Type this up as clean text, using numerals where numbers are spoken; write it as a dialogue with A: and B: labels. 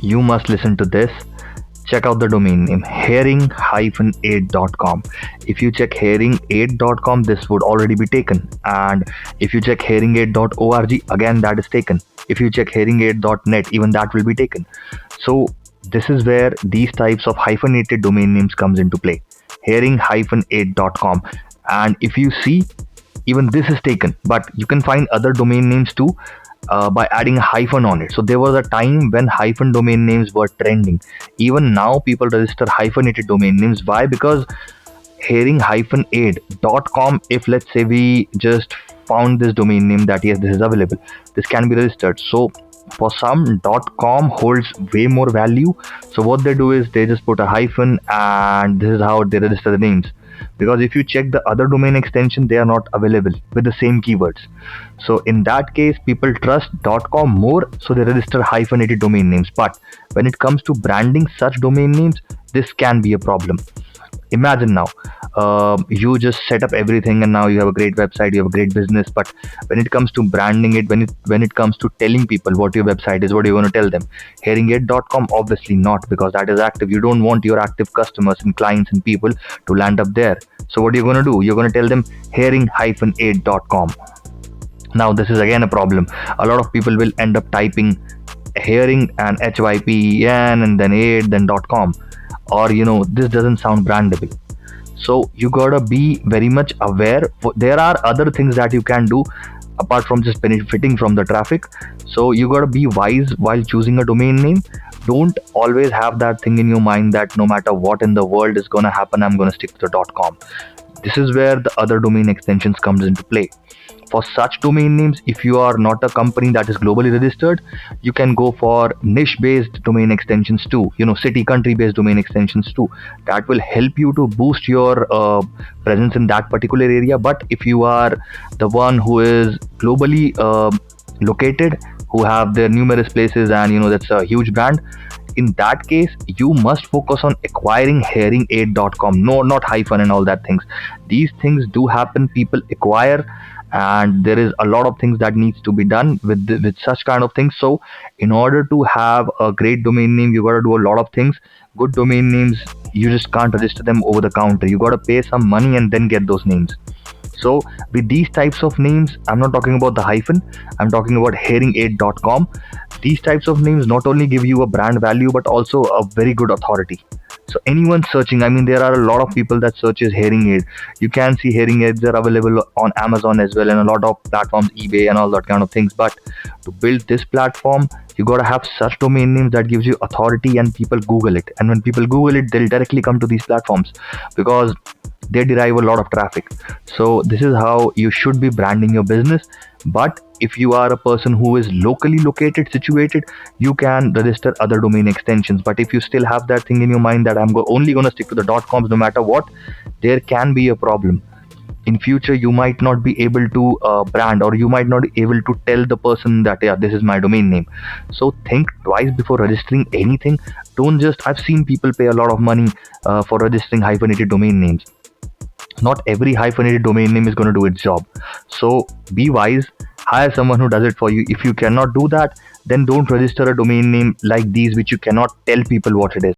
A: you must listen to this. Check out the domain name herring-8.com. If you check herring8.com, this would already be taken. And if you check herring8.org, again that is taken. If you check herring8.net, even that will be taken. So this is where these types of hyphenated domain names comes into play. Herring-8.com. And if you see, even this is taken, but you can find other domain names too by adding a hyphen on it. So there was a time when hyphen domain names were trending. Even now people register hyphenated domain names. Why? Because herring-8.com, if let's say we just found this domain name that yes, this is available, this can be registered. So for some, .com holds way more value. So what they do is they just put a hyphen, and this is how they register the names. Because if you check the other domain extension, they are not available with the same keywords. So in that case, people trust .com more, so they register hyphenated domain names. But when it comes to branding such domain names, this can be a problem. Imagine now, you just set up everything and now you have a great website, you have a great business, but when it comes to branding it, when it comes to telling people what your website is, what are you going to tell them? Herring8.com? Obviously not, because that is active. You don't want your active customers and clients and people to land up there. So what are you going to do? You're going to tell them herring-8.com. Now this is again a problem. A lot of people will end up typing herring and HYPEN and then 8 then .com, or this doesn't sound brandable. So you gotta be very much aware. There are other things that you can do apart from just benefiting from the traffic. So you gotta be wise while choosing a domain name. Don't always have that thing in your mind that no matter what in the world is gonna happen, I'm gonna stick to the .com. This is where the other domain extensions comes into play. For such domain names, if you are not a company that is globally registered, you can go for niche-based domain extensions too. City, country-based domain extensions too. That will help you to boost your presence in that particular area. But if you are the one who is globally located, who have their numerous places, and that's a huge brand, in that case, you must focus on acquiring herring8.com. No, not hyphen and all that things. These things do happen. People acquire, and there is a lot of things that needs to be done with such kind of things. So in order to have a great domain name, you got to do a lot of things. Good domain names, you just can't register them over the counter. You got to pay some money and then get those names. So with these types of names, I'm not talking about the hyphen, I'm talking about herring8.com. These types of names not only give you a brand value, but also a very good authority. So anyone searching, there are a lot of people that searches Herring8. You can see Herring8, they're available on Amazon as well, and a lot of platforms, eBay and all that kind of things. But to build this platform, you gotta have such domain names that gives you authority and people Google it. And when people Google it, they'll directly come to these platforms because they derive a lot of traffic. So this is how you should be branding your business. But if you are a person who is locally located, situated, you can register other domain extensions. But if you still have that thing in your mind that I'm only going to stick to the .coms no matter what, there can be a problem. In future, you might not be able to brand, or you might not be able to tell the person that, yeah, this is my domain name. So think twice before registering anything. Don't just, I've seen people pay a lot of money for registering hyphenated domain names. Not every hyphenated domain name is going to do its job. So be wise, hire someone who does it for you. If you cannot do that, then don't register a domain name like these which you cannot tell people what it is.